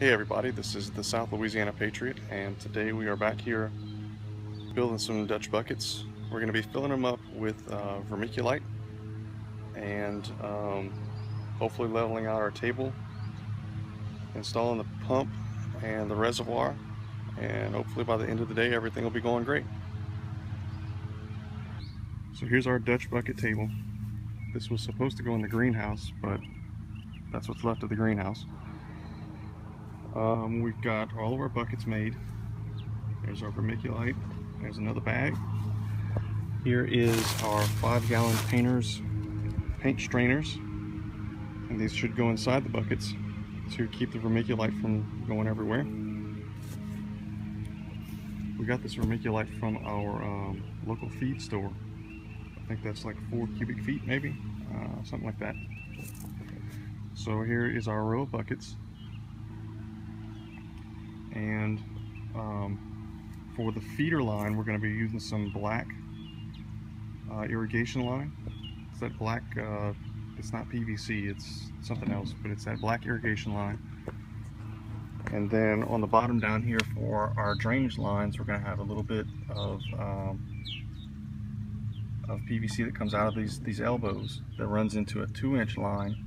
Hey everybody, this is the South Louisiana Patriot, and today we are back here building some Dutch buckets. We're going to be filling them up with vermiculite and hopefully leveling out our table, installing the pump and the reservoir, and hopefully by the end of the day everything will be going great. So here's our Dutch bucket table. This was supposed to go in the greenhouse, but that's what's left of the greenhouse. We've got all of our buckets made. There's our vermiculite. There's another bag. Here is our 5-gallon painters paint strainers, and these should go inside the buckets to keep the vermiculite from going everywhere. We got this vermiculite from our local feed store. I think that's like 4 cubic feet maybe, something like that. So here is our row of buckets, and for the feeder line we're going to be using some black irrigation line. It's that black, it's not PVC, it's something else, but it's that black irrigation line. And then on the bottom down here for our drainage lines, we're going to have a little bit of PVC that comes out of these elbows that runs into a 2-inch line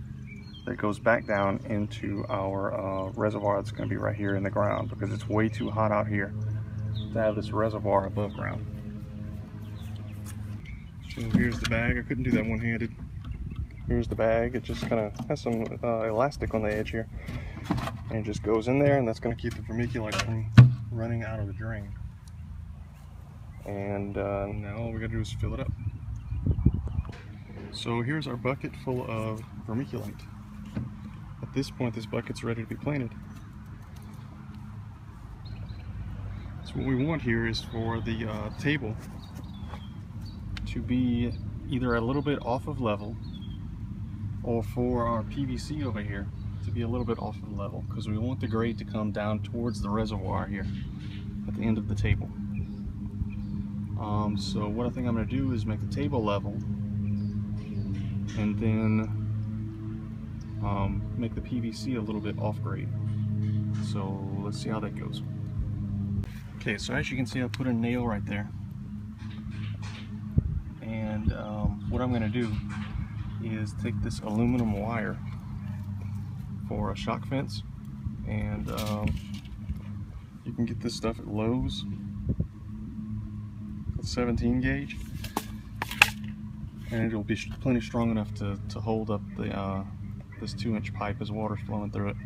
that goes back down into our reservoir that's going to be right here in the ground, because it's way too hot out here to have this reservoir above ground. So here's the bag. I couldn't do that one-handed. Here's the bag. It just kind of has some elastic on the edge here, and it just goes in there, and that's going to keep the vermiculite from running out of the drain. And now all we got to do is fill it up. So here's our bucket full of vermiculite. At this point, this bucket's ready to be planted. So what we want here is for the table to be either a little bit off of level, or for our PVC over here to be a little bit off of level, because we want the grade to come down towards the reservoir here at the end of the table. So what I think I'm going to do is make the table level, and then make the PVC a little bit off grade. So let's see how that goes. Okay, so as you can see, I put a nail right there, and what I'm going to do is take this aluminum wire for a shock fence, and you can get this stuff at Lowe's. It's 17 gauge, and it'll be plenty strong enough to hold up the this 2-inch pipe as water's flowing through it.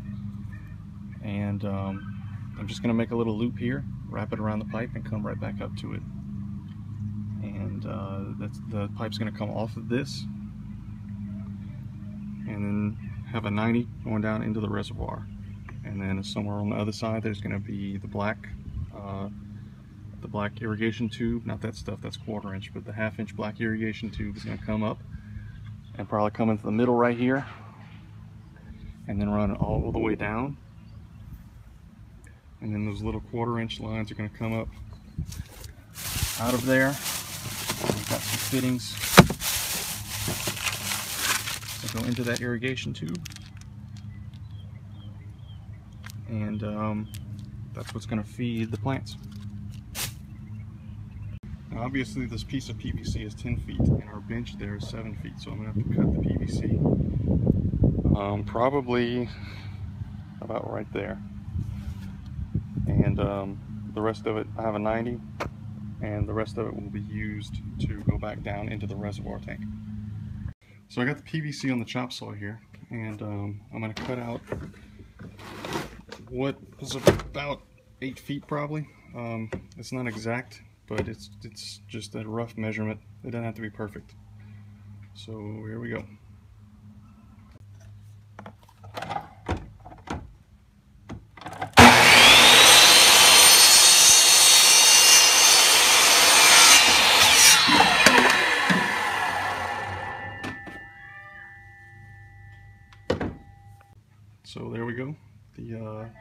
And I'm just going to make a little loop here, wrap it around the pipe, and come right back up to it. And the pipe's going to come off of this, and then have a 90 going down into the reservoir. And then somewhere on the other side there's going to be the black irrigation tube. Not that stuff, that's 1/4 inch, but the 1/2 inch black irrigation tube is going to come up and probably come into the middle right here, and then run all the way down. And then those little 1/4 inch lines are going to come up out of there. We've got some fittings to go into that irrigation tube, and that's what's going to feed the plants. Now obviously this piece of PVC is 10 feet, and our bench there is 7 feet, so I'm going to have to cut the PVC probably about right there. And the rest of it, I have a 90, and the rest of it will be used to go back down into the reservoir tank. So I got the PVC on the chop saw here, and I'm going to cut out what is about 8 feet probably. It's not exact, but it's just a rough measurement. It doesn't have to be perfect. So here we go. So there we go.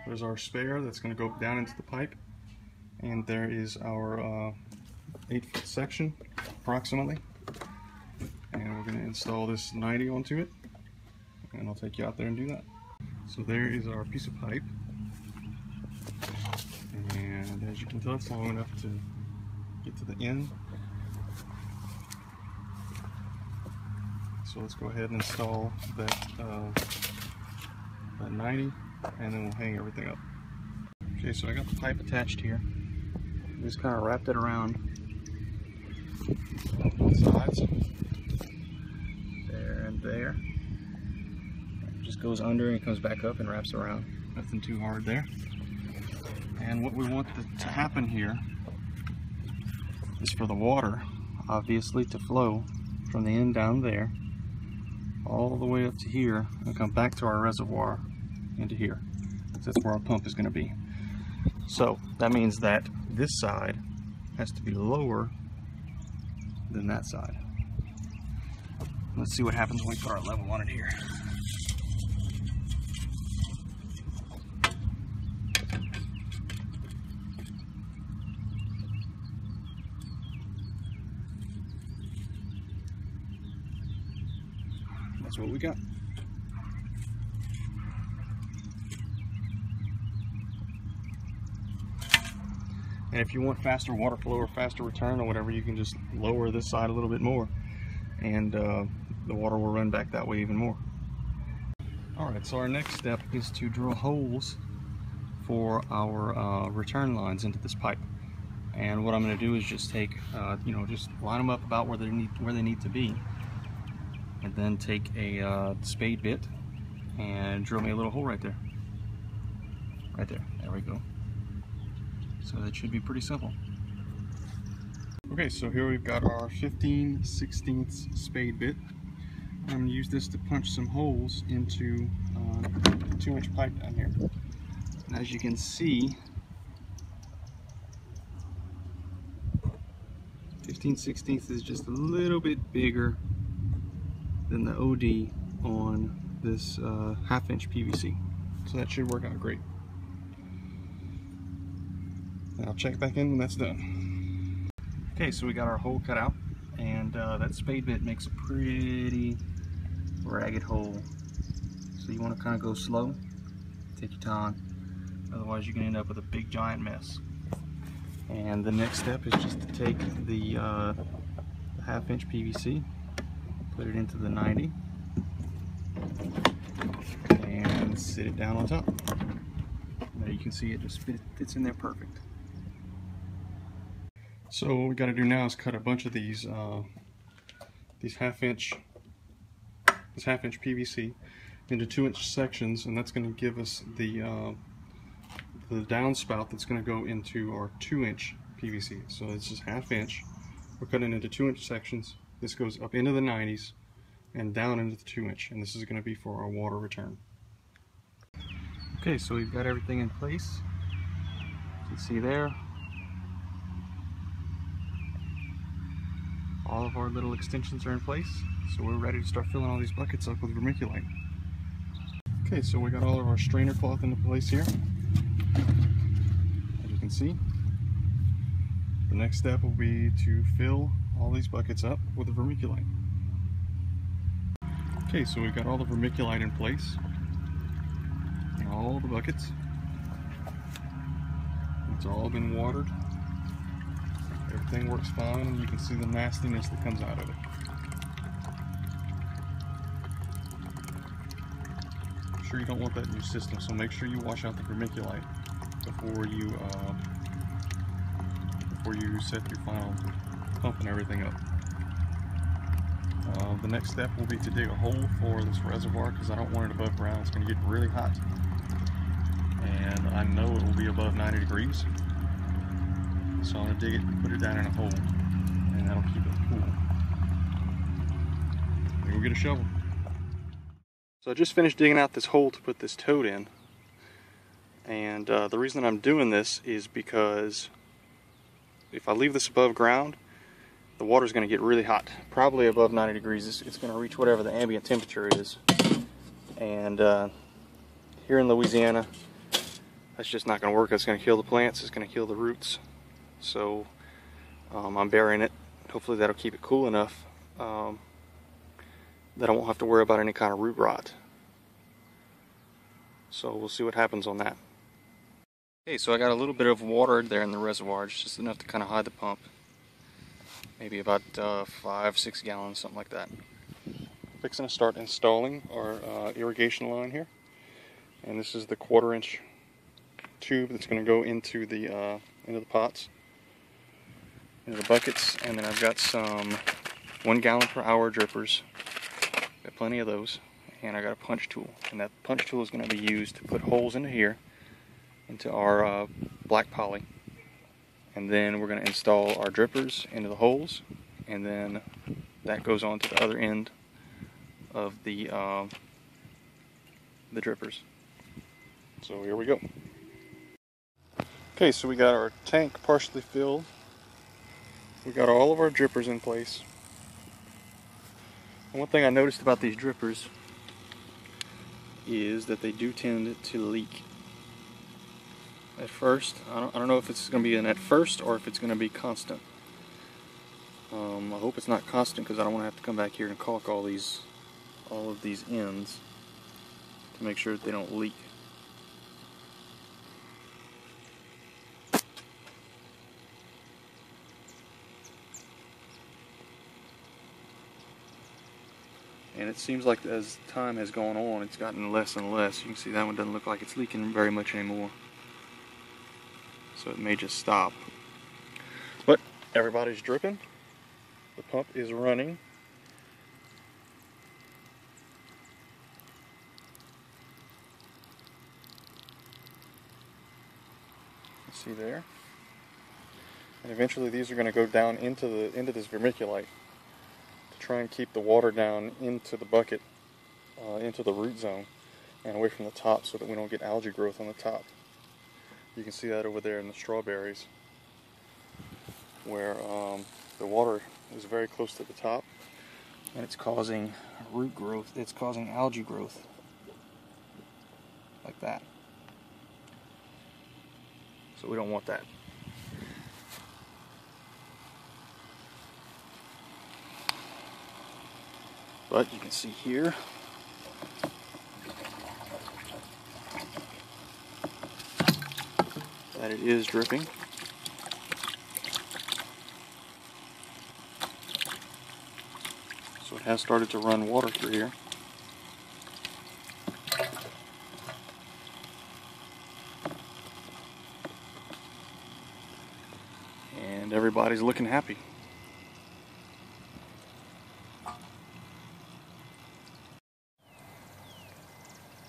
There's our spare that's going to go down into the pipe, and there is our 8-foot section approximately, and we're going to install this 90 onto it, and I'll take you out there and do that. So there is our piece of pipe. And as you can tell, it's long enough to get to the end. So let's go ahead and install that 90, and then we'll hang everything up. Okay, so I got the pipe attached here. Just kind of wrapped it around both sides, there and there. It just goes under and comes back up and wraps around. Nothing too hard there. And what we want to happen here is for the water, obviously, to flow from the end down there all the way up to here and come back to our reservoir into here. That's where our pump is going to be. So that means that this side has to be lower than that side. Let's see what happens when we put our level on it here. That's what we got. And if you want faster water flow or faster return or whatever, you can just lower this side a little bit more, and the water will run back that way even more. Alright, so our next step is to drill holes for our return lines into this pipe. And what I'm going to do is just take, just line them up about where they need to be, and then take a spade bit and drill me a little hole right there. Right there. There we go. So that should be pretty simple. Okay, so here we've got our 15/16 spade bit. I'm going to use this to punch some holes into a 2-inch pipe down here. And as you can see, 15/16 is just a little bit bigger than the OD on this 1/2-inch PVC. So that should work out great. I'll check back in when that's done. Okay, so we got our hole cut out, and that spade bit makes a pretty ragged hole. So you want to kind of go slow, take your time, otherwise you can end up with a big giant mess. And the next step is just to take the 1/2-inch PVC, put it into the 90, and sit it down on top. There you can see it just fits in there perfect. So what we got to do now is cut a bunch of these 1/2-inch PVC into 2-inch sections, and that's going to give us the downspout that's going to go into our 2-inch PVC. So it's just 1/2 inch. We're cutting into 2-inch sections. This goes up into the 90s and down into the 2-inch, and this is going to be for our water return. Okay, so we've got everything in place. You can see there. All of our little extensions are in place, so we're ready to start filling all these buckets up with vermiculite. Okay, so we got all of our strainer cloth into place here. As you can see, the next step will be to fill all these buckets up with the vermiculite. Okay, so we've got all the vermiculite in place in all the buckets. It's all been watered. Everything works fine, and you can see the nastiness that comes out of it. I'm sure you don't want that in your system, so make sure you wash out the vermiculite before you set your final pump and everything up. The next step will be to dig a hole for this reservoir, because I don't want it above ground. It's going to get really hot, and I know it will be above 90 degrees. So I'm going to dig it and put it down in a hole, and that'll keep it cool. We'll get a shovel. So I just finished digging out this hole to put this toad in, and the reason that I'm doing this is because if I leave this above ground, the water's going to get really hot, probably above 90 degrees. It's going to reach whatever the ambient temperature is, and here in Louisiana, that's just not going to work. It's going to kill the plants, it's going to kill the roots. So I'm burying it. Hopefully that'll keep it cool enough that I won't have to worry about any kind of root rot. So we'll see what happens on that. Okay, so I got a little bit of water there in the reservoir. It's just enough to kind of hide the pump. Maybe about 5-6 gallons, something like that. Fixing to start installing our irrigation line here. And this is the 1/4-inch tube that's going to go into the pots, into the buckets. And then I've got some 1 gallon per hour drippers. Got plenty of those. And I got a punch tool. And that punch tool is going to be used to put holes into here, into our black poly. And then we're going to install our drippers into the holes, and then that goes on to the other end of the drippers. So here we go. Okay, so we got our tank partially filled. We got all of our drippers in place. And one thing I noticed about these drippers is that they do tend to leak. At first, I don't know if it's going to be an at first or if it's going to be constant. I hope it's not constant because I don't want to have to come back here and caulk all of these ends to make sure that they don't leak. And it seems like as time has gone on, it's gotten less and less. You can see that one doesn't look like it's leaking very much anymore. So it may just stop. But everybody's dripping. The pump is running. See there? And eventually these are going to go down into this vermiculite to try and keep the water down into the bucket, into the root zone, and away from the top so that we don't get algae growth on the top. You can see that over there in the strawberries, where the water is very close to the top, and it's causing root growth. It's causing algae growth, like that. So we don't want that. But you can see here, that it is dripping. So it has started to run water through here. And everybody's looking happy.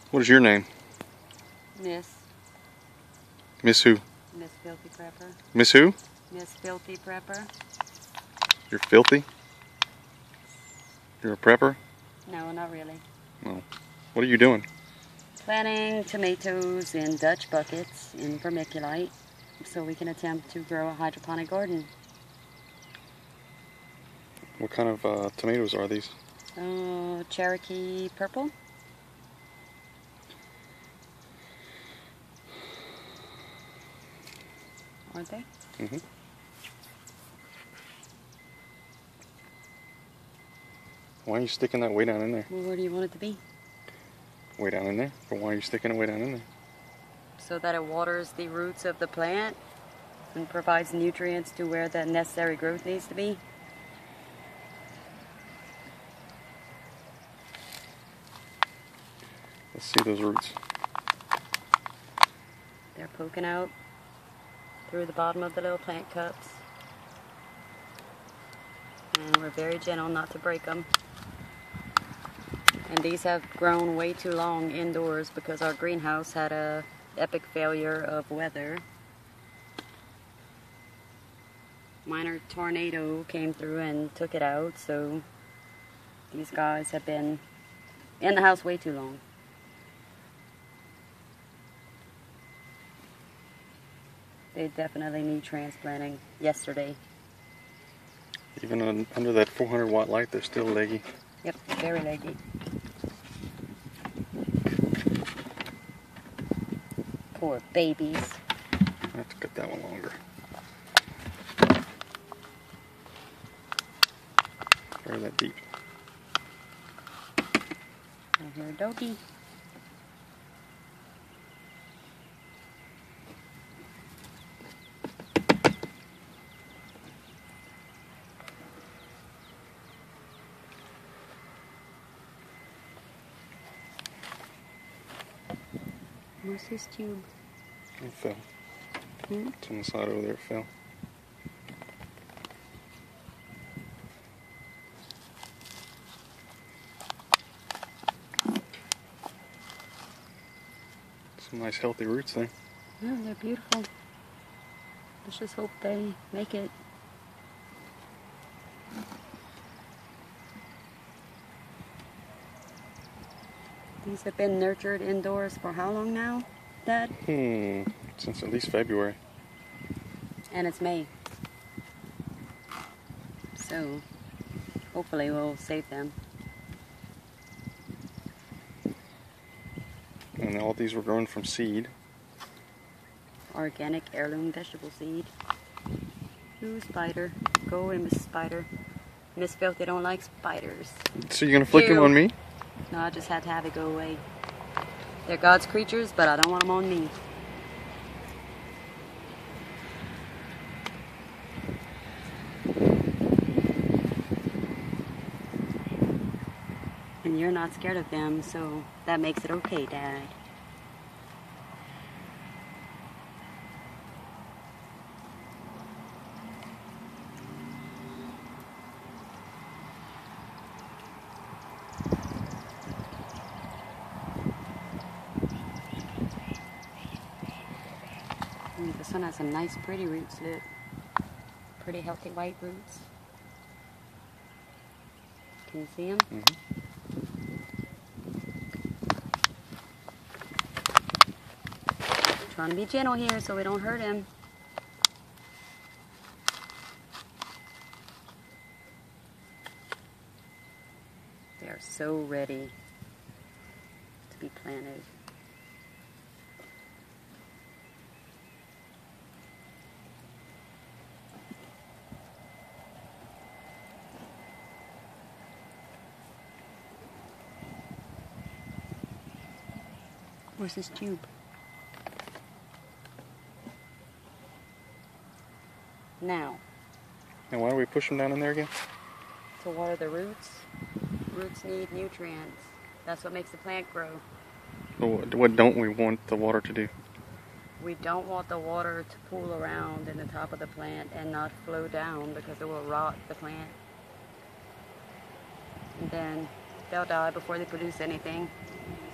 What is your name? Miss. Miss who? Miss Filthy Prepper. Miss who? Miss Filthy Prepper. You're filthy? You're a prepper? No, not really. No. What are you doing? Planting tomatoes in Dutch buckets in vermiculite so we can attempt to grow a hydroponic garden. What kind of tomatoes are these? Cherokee purple. Aren't they? Mm-hmm. Why are you sticking that way down in there? Well, where do you want it to be? Way down in there? But why are you sticking it way down in there? So that it waters the roots of the plant and provides nutrients to where the necessary growth needs to be. Let's see those roots. They're poking out through the bottom of the little plant cups. And we're very gentle not to break them. And these have grown way too long indoors because our greenhouse had a epic failure of weather. Minor tornado came through and took it out, so these guys have been in the house way too long. They definitely need transplanting yesterday. Even under that 400-watt light, they're still leggy. Yep, very leggy. Poor babies. I have to cut that one longer. Or that deep. Right here, doggy. Where's this tube? It fell. Hmm? It's on the side over there, it fell. Some nice healthy roots there. Yeah, they're beautiful. Let's just hope they make it. These have been nurtured indoors for how long now, Dad? Since at least February. And it's May. So, hopefully we'll save them. And all these were grown from seed. Organic heirloom vegetable seed. Ooh, spider. Go away, Miss Spider. Miss Filthy don't like spiders. So you're gonna flick them Ew. on me? No, I just had to have it go away. They're God's creatures, but I don't want them on me. And you're not scared of them, so that makes it okay, Dad. This one has some nice pretty roots, look. Pretty healthy white roots. Can you see them? Trying to be gentle here so we don't hurt him. They are so ready to be planted. Where's this tube? Now, And why do we push them down in there again? to water the roots. Roots need nutrients. That's what makes the plant grow. What don't we want the water to do? We don't want the water to pool around in the top of the plant and not flow down because it will rot the plant. And then they'll die before they produce anything.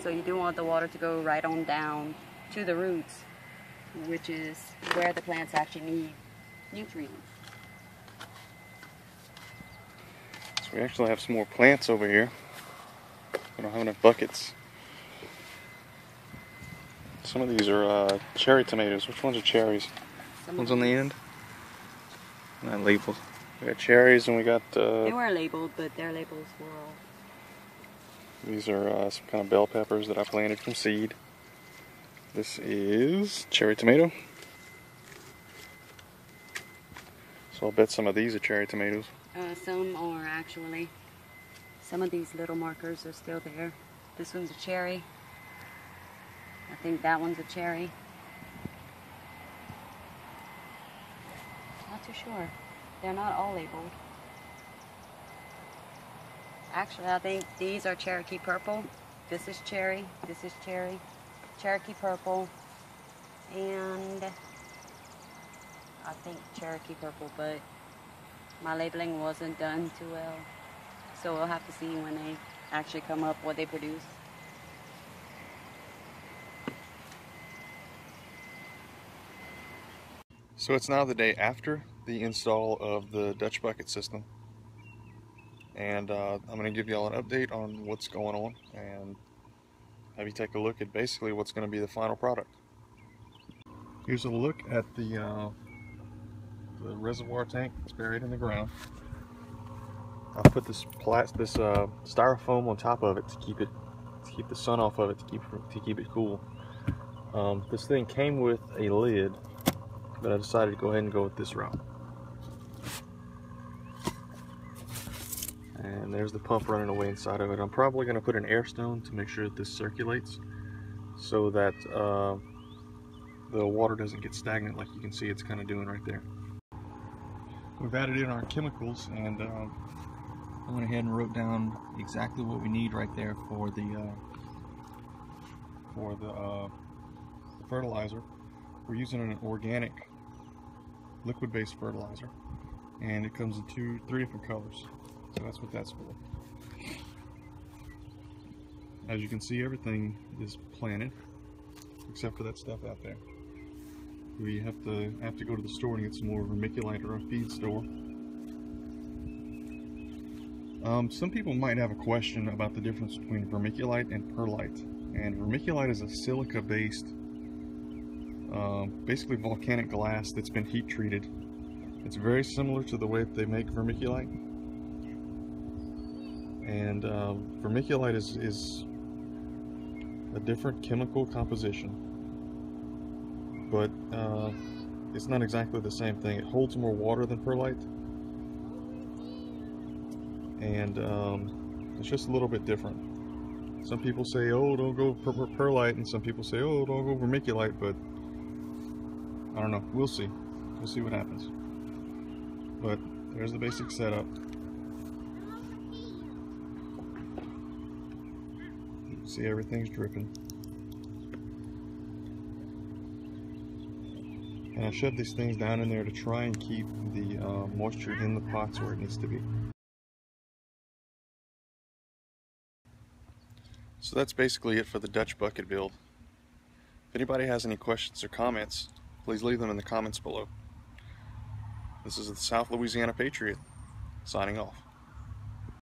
So you do want the water to go right on down to the roots, which is where the plants actually need nutrients. So we actually have some more plants over here. We don't have enough buckets. Some of these are cherry tomatoes. Which ones are cherries? Ones on the end? Not labeled. We got cherries and we got... They were labeled, but their labels were off. These are some kind of bell peppers that I planted from seed. This is cherry tomato. So I'll bet some of these are cherry tomatoes. Some are actually. Some of these little markers are still there. This one's a cherry. I think that one's a cherry. Not too sure. They're not all labeled. Actually, I think these are Cherokee Purple. This is cherry. This is cherry. Cherokee Purple. And I think Cherokee Purple, but my labeling wasn't done too well. So we'll have to see when they actually come up what they produce. So it's now the day after the install of the Dutch bucket system. And I'm going to give you all an update on what's going on and have you take a look at basically what's going to be the final product. Here's a look at the reservoir tank that's buried in the ground. I'll put this styrofoam on top of it to keep the sun off of it, to keep it cool. This thing came with a lid, but I decided to go ahead and go with this route. And there's the pump running away inside of it. I'm probably going to put an air stone to make sure that this circulates so that the water doesn't get stagnant like you can see it's kind of doing right there. We've added in our chemicals, and I went ahead and wrote down exactly what we need right there for the fertilizer. We're using an organic liquid-based fertilizer, and it comes in three different colors. So that's what that's for. As you can see, everything is planted except for that stuff out there. We have to go to the store and get some more vermiculite or a feed store. Some people might have a question about the difference between vermiculite and perlite. And vermiculite is a silica-based, basically volcanic glass that's been heat treated. It's very similar to the way that they make vermiculite. And vermiculite is a different chemical composition, but it's not exactly the same thing. It holds more water than perlite, and it's just a little bit different. Some people say, oh, don't go perlite, and some people say, oh, don't go vermiculite, but I don't know. We'll see. We'll see what happens. But there's the basic setup. You can see everything's dripping. And I shoved these things down in there to try and keep the moisture in the pots where it needs to be. So that's basically it for the Dutch bucket build. If anybody has any questions or comments, please leave them in the comments below. This is the South Louisiana Patriot, signing off.